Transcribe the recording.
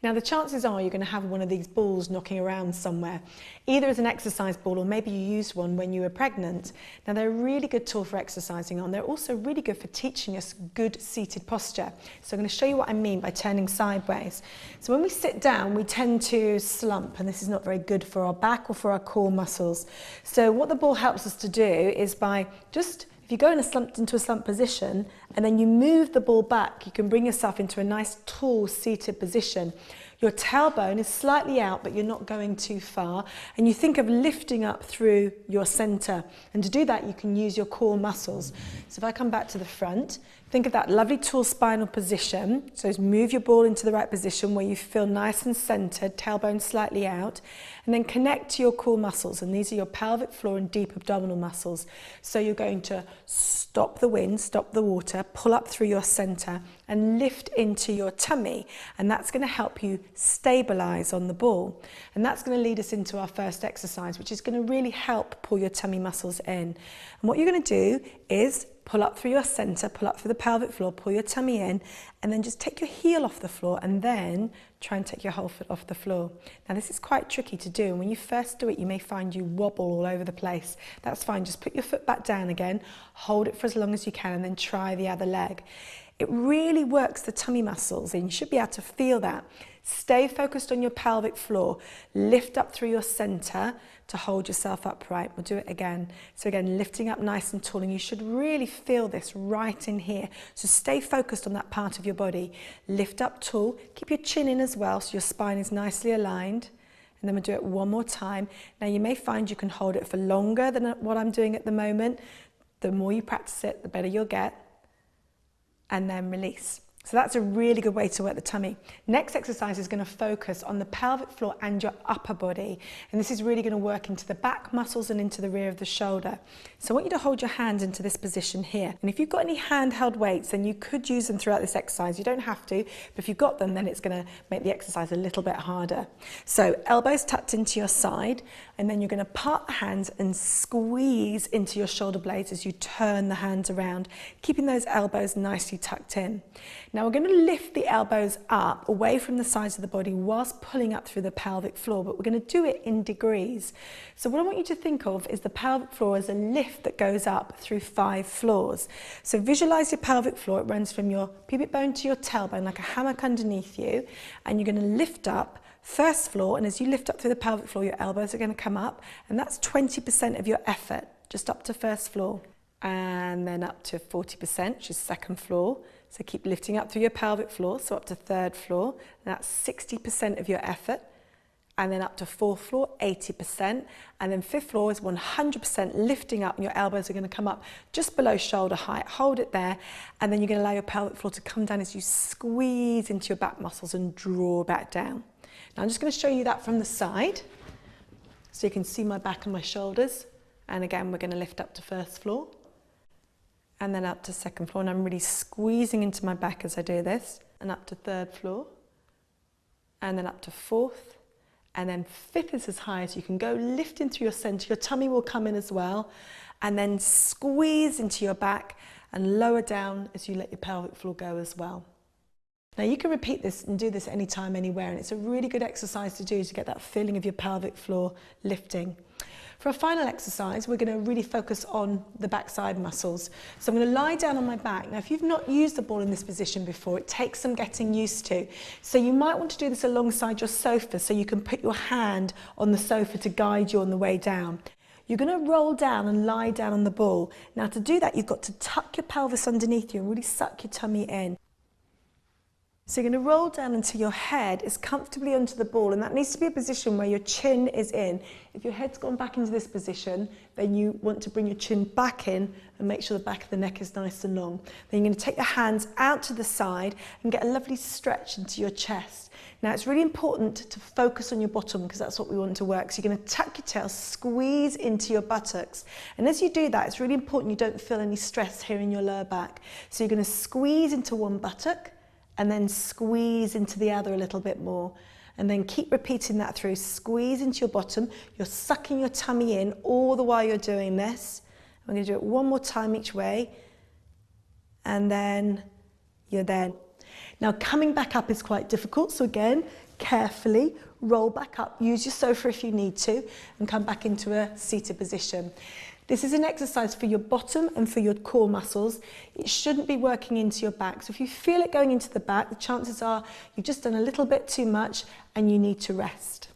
Now the chances are you're going to have one of these balls knocking around somewhere, either as an exercise ball or maybe you used one when you were pregnant. Now they're a really good tool for exercising on. They're also really good for teaching us good seated posture. So I'm going to show you what I mean by turning sideways. So when we sit down, we tend to slump, and this is not very good for our back or for our core muscles. So what the ball helps us to do is by just, if you go into a slump position and then you move the ball back, you can bring yourself into a nice tall seated position. Your tailbone is slightly out, but you're not going too far. And you think of lifting up through your center. And to do that, you can use your core muscles. So if I come back to the front, think of that lovely tall spinal position. So move your ball into the right position where you feel nice and centered, tailbone slightly out. And then connect to your core muscles. And these are your pelvic floor and deep abdominal muscles. So you're going to stop the wind, stop the water, pull up through your center and lift into your tummy. And that's going to help you stabilize on the ball. And that's going to lead us into our first exercise, which is going to really help pull your tummy muscles in. And what you're going to do is pull up through your center, pull up through the pelvic floor, pull your tummy in, and then just take your heel off the floor and then try and take your whole foot off the floor. Now this is quite tricky to do, and when you first do it, you may find you wobble all over the place. That's fine, just put your foot back down again, hold it for as long as you can, and then try the other leg. It really works the tummy muscles, and you should be able to feel that. Stay focused on your pelvic floor. Lift up through your center to hold yourself upright. We'll do it again. So again, lifting up nice and tall, and you should really feel this right in here. So stay focused on that part of your body. Lift up tall. Keep your chin in as well so your spine is nicely aligned. And then we'll do it one more time. Now you may find you can hold it for longer than what I'm doing at the moment. The more you practice it, the better you'll get. And then release. So that's a really good way to work the tummy. Next exercise is going to focus on the pelvic floor and your upper body. And this is really going to work into the back muscles and into the rear of the shoulder. So I want you to hold your hands into this position here. And if you've got any handheld weights, then you could use them throughout this exercise. You don't have to, but if you've got them, then it's going to make the exercise a little bit harder. So elbows tucked into your side, and then you're going to part the hands and squeeze into your shoulder blades as you turn the hands around, keeping those elbows nicely tucked in. Now we're going to lift the elbows up away from the sides of the body whilst pulling up through the pelvic floor, but we're going to do it in degrees. So what I want you to think of is the pelvic floor as a lift that goes up through 5 floors. So visualize your pelvic floor. It runs from your pubic bone to your tailbone like a hammock underneath you, and you're going to lift up first floor, and as you lift up through the pelvic floor, your elbows are going to come up, and that's 20% of your effort, just up to first floor. And then up to 40%, which is second floor. So keep lifting up through your pelvic floor, so up to third floor, and that's 60% of your effort. And then up to fourth floor, 80%. And then fifth floor is 100% lifting up, and your elbows are going to come up just below shoulder height. Hold it there, and then you're going to allow your pelvic floor to come down as you squeeze into your back muscles and draw back down. Now I'm just going to show you that from the side, so you can see my back and my shoulders. And again, we're going to lift up to first floor. And then up to second floor, and I'm really squeezing into my back as I do this, and up to third floor, and then up to fourth, and then fifth is as high as you can go, lifting through your center. Your tummy will come in as well, and then squeeze into your back and lower down as you let your pelvic floor go as well. Now you can repeat this and do this anytime, anywhere, and it's a really good exercise to do to get that feeling of your pelvic floor lifting. For a final exercise, we're going to really focus on the backside muscles. So I'm going to lie down on my back. Now, if you've not used the ball in this position before, it takes some getting used to. So you might want to do this alongside your sofa so you can put your hand on the sofa to guide you on the way down. You're going to roll down and lie down on the ball. Now, to do that, you've got to tuck your pelvis underneath you and really suck your tummy in. So you're going to roll down until your head is comfortably onto the ball, and that needs to be a position where your chin is in. If your head's gone back into this position, then you want to bring your chin back in and make sure the back of the neck is nice and long. Then you're going to take the hands out to the side and get a lovely stretch into your chest. Now it's really important to focus on your bottom because that's what we want to work. So you're going to tuck your tail, squeeze into your buttocks. And as you do that, it's really important you don't feel any stress here in your lower back. So you're going to squeeze into one buttock, and then squeeze into the other a little bit more. And then keep repeating that through. Squeeze into your bottom. You're sucking your tummy in all the while you're doing this. I'm going to do it one more time each way. And then you're there. Now coming back up is quite difficult. So again, carefully roll back up, use your sofa if you need to, and come back into a seated position. This is an exercise for your bottom and for your core muscles. It shouldn't be working into your back. So if you feel it going into the back, the chances are you've just done a little bit too much and you need to rest.